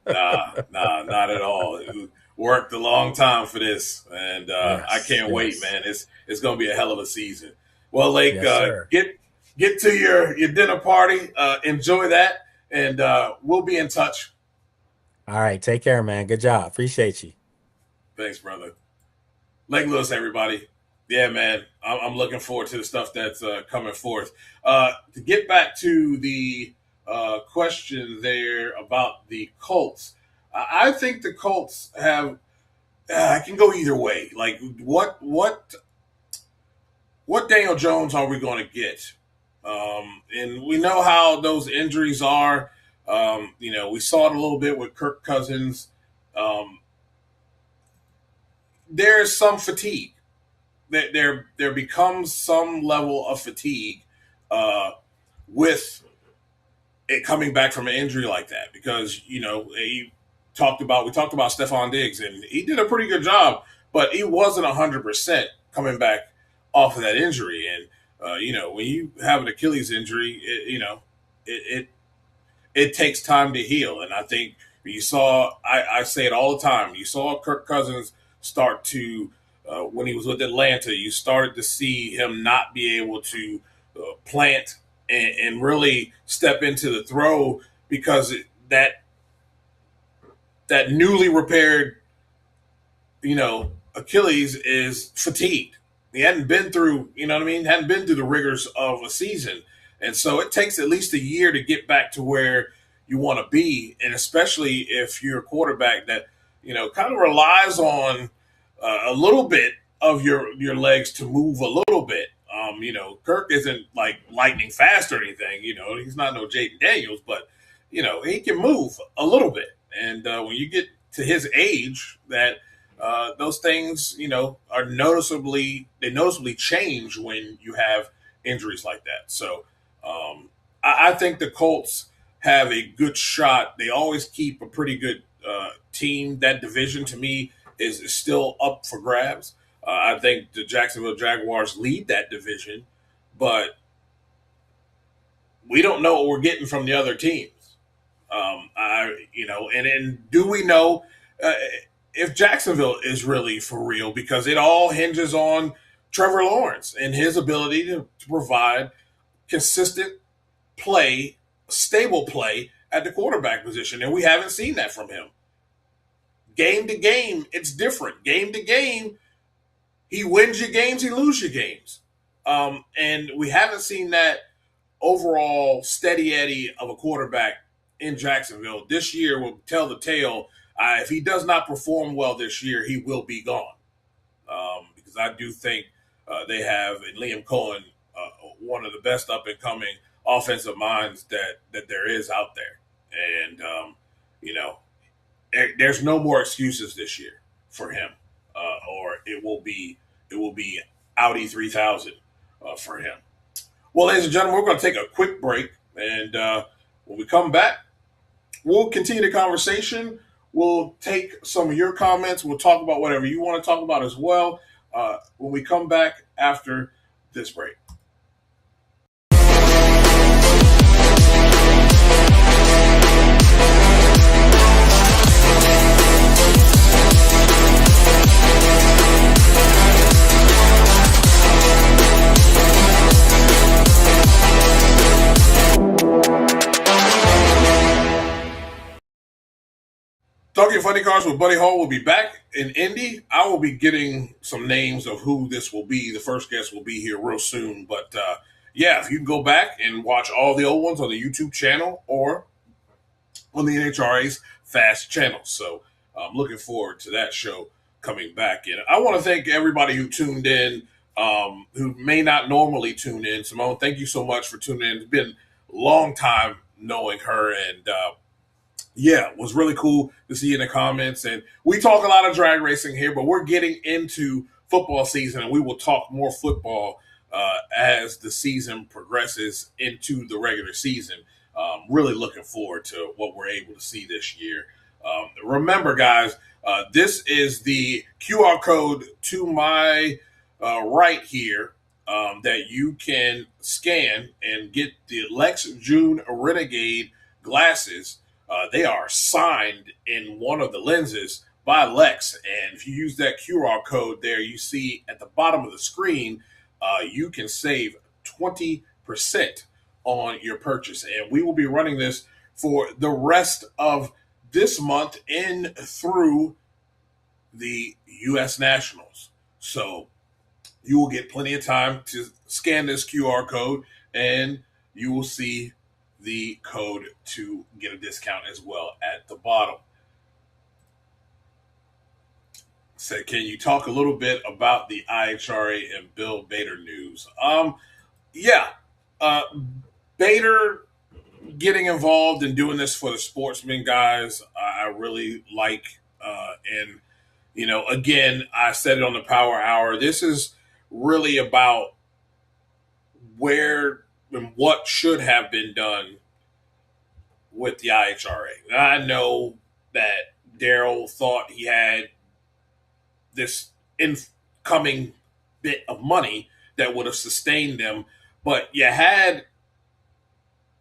Nah, nah, not at all. It worked a long time for this, and I Yes, can't wait, yes, man. It's gonna be a hell of a season. Well, Lake, yes, sir. get to your dinner party. Enjoy that, and we'll be in touch. All right, take care, man. Good job. Appreciate you. Thanks, brother. Lake Lewis, everybody. Yeah, man, I'm looking forward to the stuff that's coming forth. To get back to the question there about the Colts, I think the Colts have. I can go either way. Like, what Daniel Jones are we going to get? And we know how those injuries are. We saw it a little bit with Kirk Cousins. Um, there's some fatigue. There becomes some level of fatigue with it coming back from an injury like that, because we talked about Stephon Diggs, and he did a pretty good job, but he wasn't 100% coming back off of that injury. And when you have an Achilles injury, it takes time to heal. And I think you saw, I say it all the time, you saw Kirk Cousins start to, when he was with Atlanta, you started to see him not be able to plant and really step into the throw, because that newly repaired, Achilles is fatigued. He hadn't been through, hadn't been through the rigors of a season. And so it takes at least a year to get back to where you want to be. And especially if you're a quarterback that, kind of relies on a little bit of your legs to move a little bit. Kirk isn't like lightning fast or anything. He's not no Jaden Daniels, but, he can move a little bit. And when you get to his age, that those things, are noticeably change when you have injuries like that. So I think the Colts have a good shot. They always keep a pretty good team. That division, to me, is still up for grabs. I think the Jacksonville Jaguars lead that division, but we don't know what we're getting from the other teams. And do we know if Jacksonville is really for real? Because it all hinges on Trevor Lawrence and his ability to provide consistent play, stable play at the quarterback position. And we haven't seen that from him. Game to game, it's different. Game to game, he wins your games, he loses your games. And we haven't seen that overall steady Eddie of a quarterback in Jacksonville. This year will tell the tale. If he does not perform well this year, he will be gone. Because I do think they have in Liam Cohen one of the best up-and-coming offensive minds that there is out there. And, there's no more excuses this year for him, or it will be Audi 3000 for him. Well, ladies and gentlemen, we're going to take a quick break, and when we come back, we'll continue the conversation. We'll take some of your comments. We'll talk about whatever you want to talk about as well when we come back after this break. Talking Funny Cars with Buddy Hall will be back in Indy. I will be getting some names of who this will be. The first guest will be here real soon. But if you can go back and watch all the old ones on the YouTube channel or on the NHRA's Fast channel. So I'm looking forward to that show coming back. And I want to thank everybody who tuned in, who may not normally tune in. Simone, thank you so much for tuning in. It's been a long time knowing her, and it was really cool to see you in the comments. And we talk a lot of drag racing here, but we're getting into football season, and we will talk more football as the season progresses into the regular season. Really looking forward to what we're able to see this year. Remember, guys, this is the QR code to my right here that you can scan and get the Lex June Renegade glasses. They are signed in one of the lenses by Lex. And if you use that QR code there, you see at the bottom of the screen, you can save 20% on your purchase. And we will be running this for the rest of this month in through the U.S. Nationals. So you will get plenty of time to scan this QR code, and you will see the code to get a discount as well at the bottom. So can you talk a little bit about the IHRA and Bill Bader news? Yeah. Uh, Bader getting involved and doing this for the sportsmen guys, I really like. And, again, I said it on the Power Hour. This is really about where and what should have been done with the IHRA. I know that Daryl thought he had this incoming bit of money that would have sustained them, but you had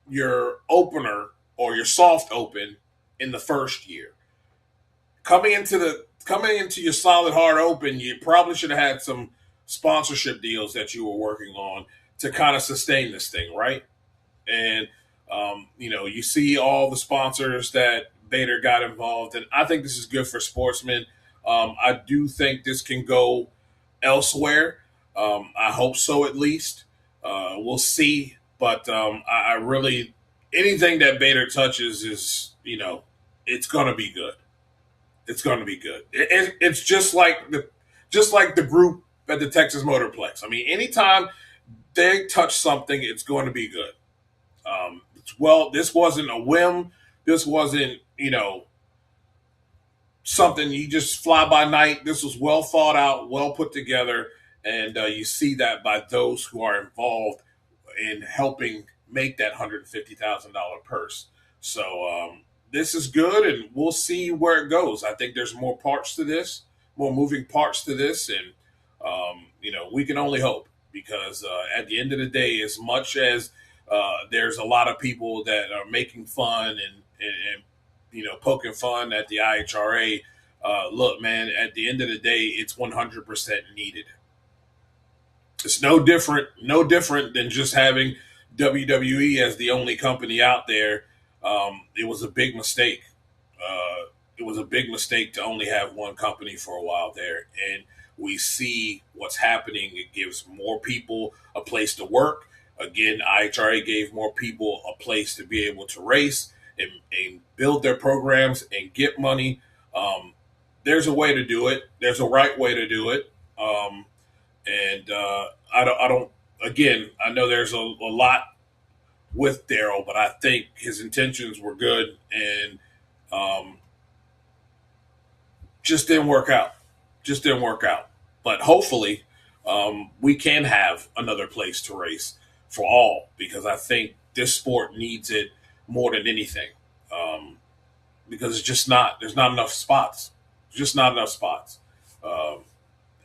your opener or your soft open in the first year. Coming into your solid hard open, you probably should have had some sponsorship deals that you were working on to kind of sustain this thing, right? And you see all the sponsors that Bader got involved, and I think this is good for sportsmen. I do think this can go elsewhere. I hope so, at least. We'll see. But I really, anything that Bader touches is, it's going to be good. It's going to be good. It's just like the group at the Texas Motorplex. I mean, anytime they touch something, it's going to be good. This wasn't a whim. This wasn't, something you just fly by night. This was well thought out, well put together, and you see that by those who are involved in helping make that $150,000 purse. So this is good, and we'll see where it goes. I think there's more parts to this, more moving parts to this, and we can only hope, because at the end of the day, as much as there's a lot of people that are making fun and poking fun at the IHRA. Look, man, at the end of the day, it's 100% needed. It's no different than just having WWE as the only company out there. It was a big mistake. It was a big mistake to only have one company for a while there. And we see what's happening. It gives more people a place to work. Again, IHRA gave more people a place to be able to race and build their programs and get money. There's a way to do it. There's a right way to do it. I don't. Again, I know there's a lot with Daryl, but I think his intentions were good, and just didn't work out. Just didn't work out. But hopefully, we can have another place to race for all, because I think this sport needs it more than anything, because there's not enough spots. Just not enough spots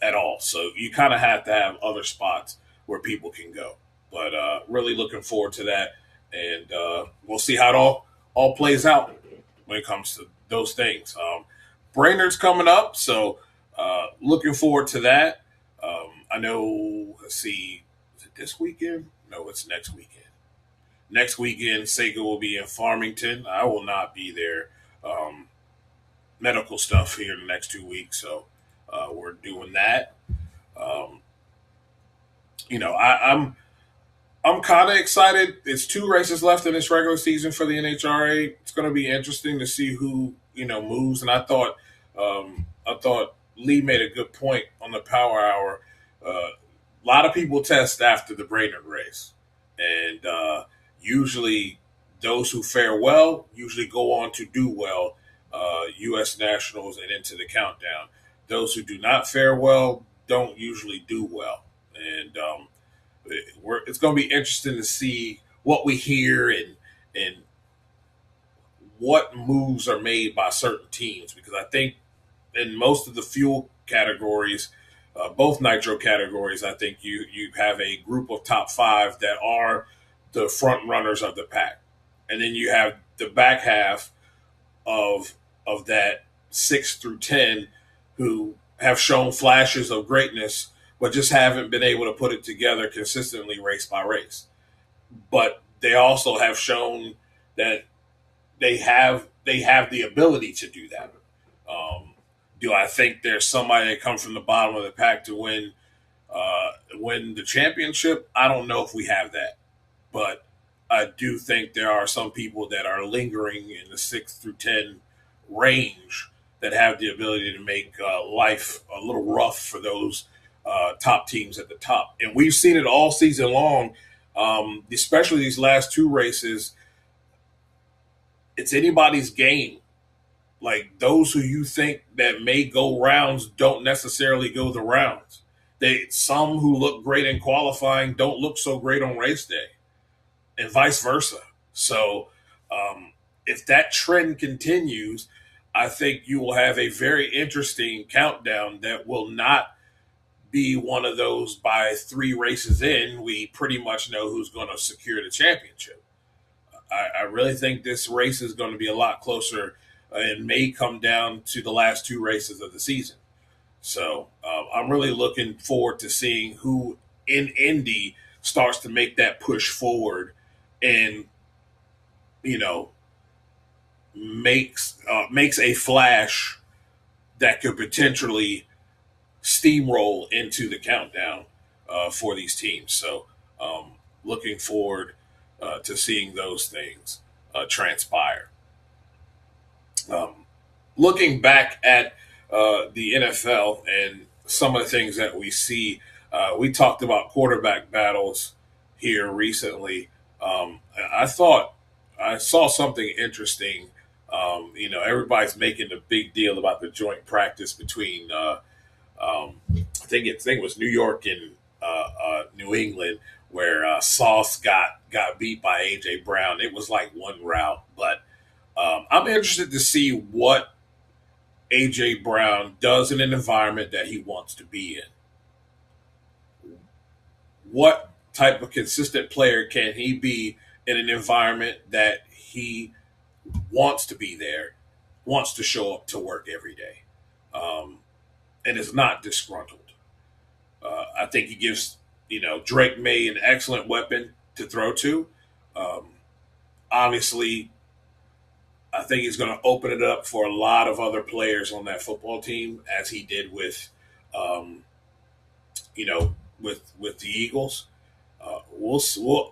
at all. So you kind of have to have other spots where people can go. But really looking forward to that, and we'll see how it all plays out when it comes to those things. Brainerd's coming up, so looking forward to that. I know, let's see, is it this weekend? No, it's next weekend. Next weekend, Sega will be in Farmington. I will not be there. Medical stuff here in the next 2 weeks, so we're doing that. I'm kind of excited. It's 2 races left in this regular season for the NHRA. It's going to be interesting to see who moves. And I thought Lee made a good point on the Power Hour. A lot of people test after the Brainerd race, and usually those who fare well usually go on to do well, U.S. Nationals and into the countdown. Those who do not fare well don't usually do well, and it's going to be interesting to see what we hear and what moves are made by certain teams, because I think in most of the fuel categories, both nitro categories, I think you have a group of top 5 that are the front runners of the pack, and then you have the back half of that 6 through 10 who have shown flashes of greatness, but just haven't been able to put it together consistently race by race. But they also have shown that they have the ability to do that. Do I think there's somebody that comes from the bottom of the pack to win the championship? I don't know if we have that, but I do think there are some people that are lingering in the 6 through 10 range that have the ability to make life a little rough for those top teams at the top. And we've seen it all season long, especially these last two races. It's anybody's game. Like those who you think that may go rounds don't necessarily go the rounds. Some who look great in qualifying don't look so great on race day, and vice versa. So if that trend continues, I think you will have a very interesting countdown that will not be one of those by 3 races in. We pretty much know who's going to secure the championship. I really think this race is going to be a lot closer and may come down to the last 2 races of the season. So I'm really looking forward to seeing who in Indy starts to make that push forward and, makes a flash that could potentially steamroll into the countdown for these teams. So looking forward to seeing those things transpire. Looking back at the NFL and some of the things that we see, we talked about quarterback battles here recently. I thought I saw something interesting. Everybody's making a big deal about the joint practice between I think it was New York and New England, where Sauce got beat by AJ Brown. It was like one route, but I'm interested to see what AJ Brown does in an environment that he wants to be in. What type of consistent player can he be in an environment that he wants to be there, wants to show up to work every day, and is not disgruntled? I think he gives, Drake May an excellent weapon to throw to. Obviously, I think he's going to open it up for a lot of other players on that football team, as he did with the Eagles.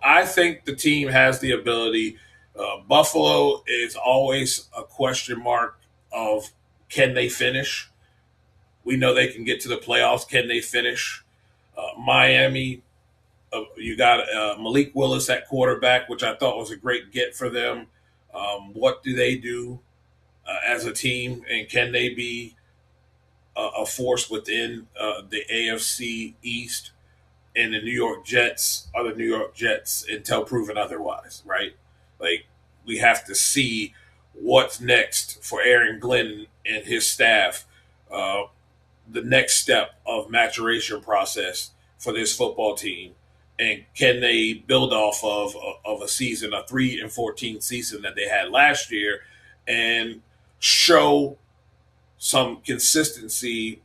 I think the team has the ability. Buffalo is always a question mark of, can they finish? We know they can get to the playoffs. Can they finish? Miami, you got Malik Willis at quarterback, which I thought was a great get for them. What do they do as a team, and can they be a force within the AFC East? And the New York Jets are the New York Jets until proven otherwise, right? Like, we have to see what's next for Aaron Glenn and his staff, the next step of maturation process for this football team. And can they build off of a season, a 3-14 season that they had last year, and show some consistency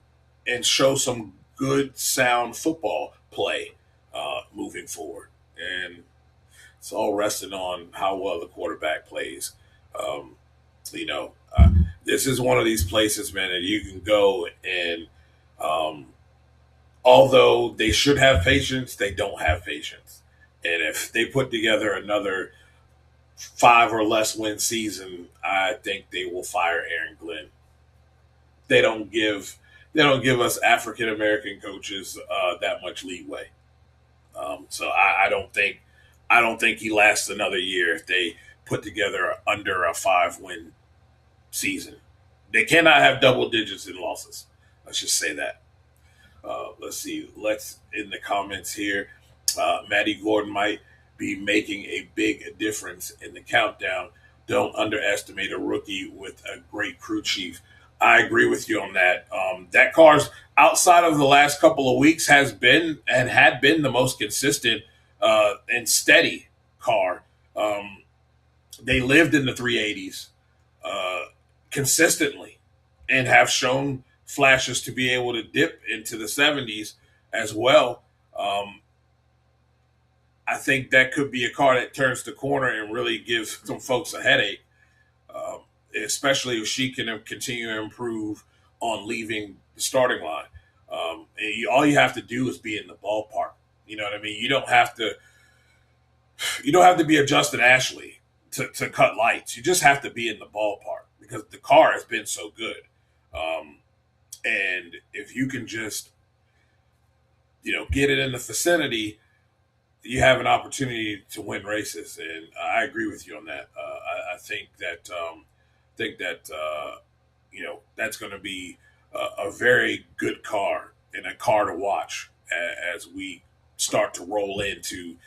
and show some good, sound football play moving forward? And it's all resting on how well the quarterback plays. This is one of these places, man, that you can go and although they should have patience, they don't have patience. And if they put together another 5 or less win season, I think they will fire Aaron Glenn. They don't give us African American coaches that much leeway. So I don't think he lasts another year if they put together under a 5-win season. They cannot have double digits in losses. Let's just say that. Let's see. Let's in the comments here. Matty Gordon might be making a big difference in the countdown. Don't underestimate a rookie with a great crew chief. I agree with you on that. That car's outside of the last couple of weeks had been the most consistent and steady car. They lived in the 380s consistently and have shown flashes to be able to dip into the 70s as well. I think that could be a car that turns the corner and really gives some folks a headache, especially if she can continue to improve on leaving the starting line. All you have to do is be in the ballpark. You know what I mean? You don't have to be a Justin Ashley to cut lights. You just have to be in the ballpark because the car has been so good. And if you can just, get it in the vicinity, you have an opportunity to win races. And I agree with you on that. I think that that's going to be a very good car and a car to watch as we start to roll into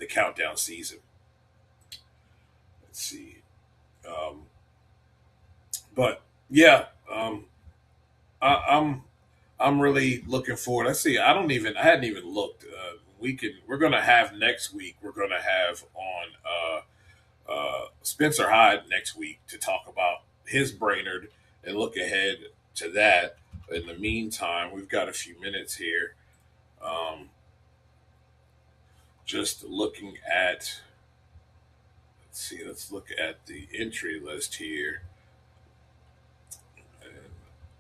the countdown season. Let's see. But yeah, I'm really looking forward. Let's see. I hadn't even looked. We're going to have next week. We're going to have on Spencer Hyde next week to talk about his Brainerd and look ahead to that. In the meantime, we've got a few minutes here. Just looking at, let's look at the entry list here.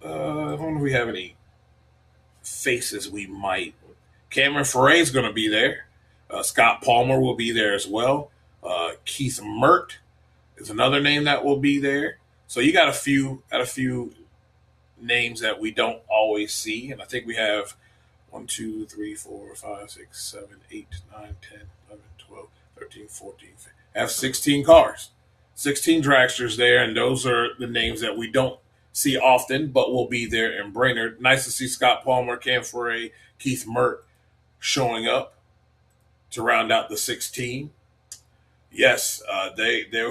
I wonder if we have any faces we might. Cameron Foray is going to be there. Scott Palmer will be there as well. Keith Mert is another name that will be there. So you got a few names that we don't always see, and I think we have 1, 2, 3, 4, 5, 6, 7, 8, 9, 10, 11, 12, 13, 14. I have 16 cars, 16 dragsters there, and those are the names that we don't see often, but will be there in Brainerd. Nice to see Scott Palmer, Cam Foray, Keith Mert showing up to round out the 16. Yes,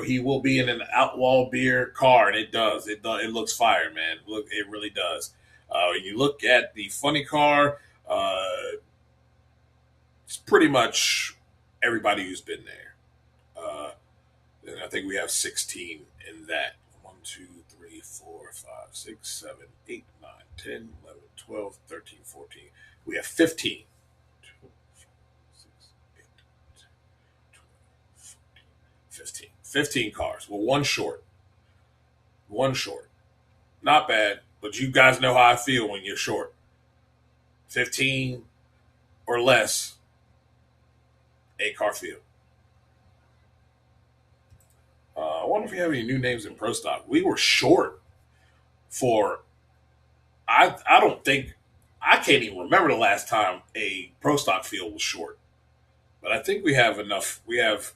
he will be in an Outlaw Beer car, and it looks fire, man. Look, it really does. When you look at the funny car, it's pretty much everybody who's been there. And I think we have 16 in that. 1, 2, 3, 4, 5, 6, 7, 8, 9, 10, 11, 12, 13, 14. We have 15. 15 cars. Well, one short. Not bad, but you guys know how I feel when you're short. 15 or less, 8-car field. I wonder if we have any new names in Pro Stock. We were short for, I can't even remember the last time a Pro Stock field was short. But I think we have enough. We have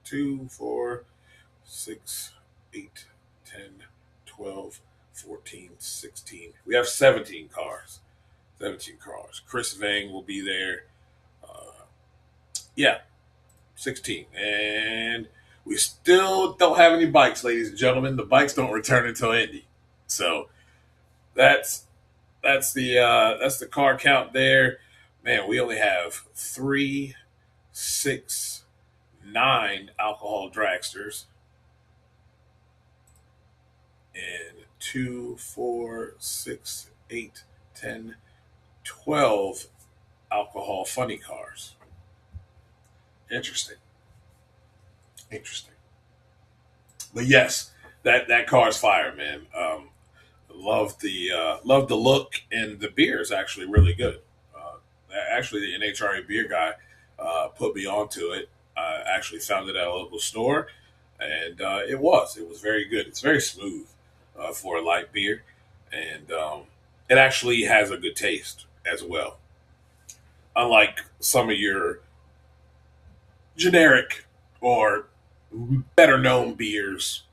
2, 4, 6, 8, 10, 12, 14, 16. We have 17 cars. 17 cars. Chris Vang will be there. 16. And we still don't have any bikes, ladies and gentlemen. The bikes don't return until Indy. So that's the car count there. Man, we only have 3, 6, 9 alcohol dragsters. And 2, 4, 6, 8, 10, 12 alcohol funny cars. Interesting. But yes, that car's fire, man. Love the look, and the beer is actually really good. Actually, the NHRA beer guy put me onto it. I actually found it at a local store, and it was very good. It's very smooth for a light beer, and it actually has a good taste as well. Unlike some of your generic or better known beers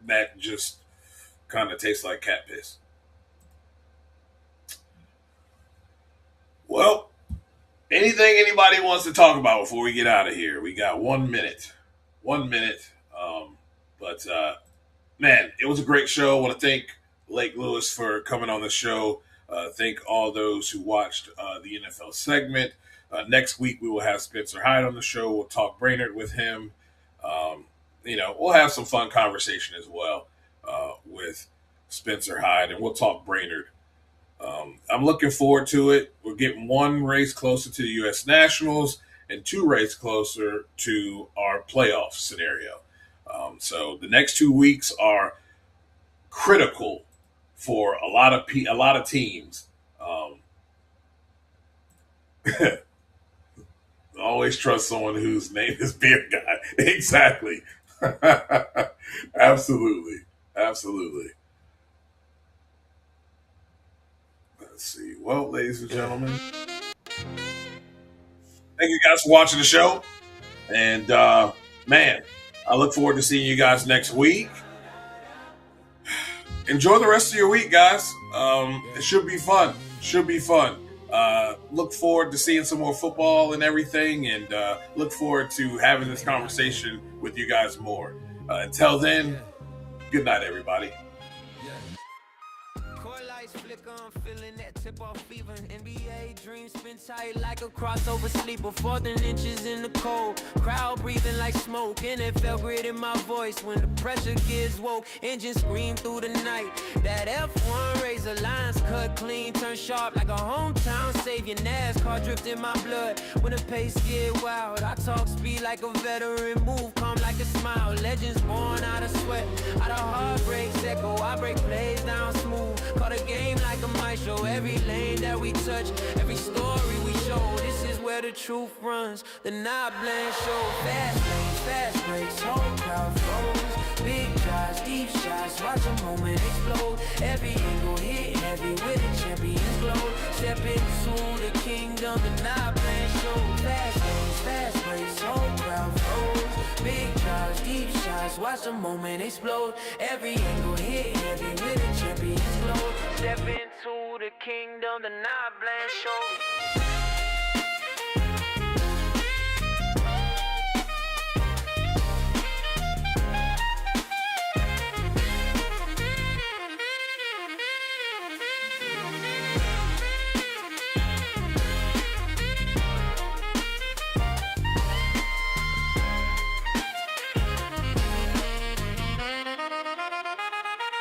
that just kind of taste like cat piss. Well, anything anybody wants to talk about before we get out of here? We got 1 minute. 1 minute. But man, it was a great show. I want to thank Lake Lewis for coming on the show. Thank all those who watched the NFL segment. Next week, we will have Spencer Hyde on the show. We'll talk Brainerd with him. We'll have some fun conversation as well with Spencer Hyde, and we'll talk Brainerd. I'm looking forward to it. We're getting 1 race closer to the U.S. Nationals and 2 races closer to our playoff scenario. So the next 2 weeks are critical for a lot of teams. Always trust someone whose name is Beer Guy. Exactly. Absolutely. Absolutely. Let's see. Well, ladies and gentlemen, thank you guys for watching the show. And man, I look forward to seeing you guys next week. Enjoy the rest of your week, guys. It should be fun. Look forward to seeing some more football and everything, and look forward to having this conversation with you guys more. Until then, good night, everybody. Feeling that tip off fever. NBA dreams spin tight like a crossover sleeper. 4th inches in the cold. Crowd breathing like smoke. NFL grit in my voice when the pressure gets woke. Engines scream through the night. That F1 razor lines cut clean, turn sharp like a hometown savior. NASCAR drift in my blood when the pace get wild. I talk speed like a veteran, move calm like a smile. Legends born out of sweat, out of heartbreaks echo. I break plays down smooth. Call the game like a maestro. Every lane that we touch, every story we show. This is where the truth runs, the not blend show. Fast lanes, fast breaks, whole crowd froze. Big drives, deep shots, watch a moment explode. Every angle hit heavy with the champion's glow. Step into the kingdom, the not blend show. Fast lanes, fast breaks, whole crowd froze. Big drives, deep shots, watch a moment explode. Every angle hit heavy with the champion's glow. Step into the kingdom, the not blend show.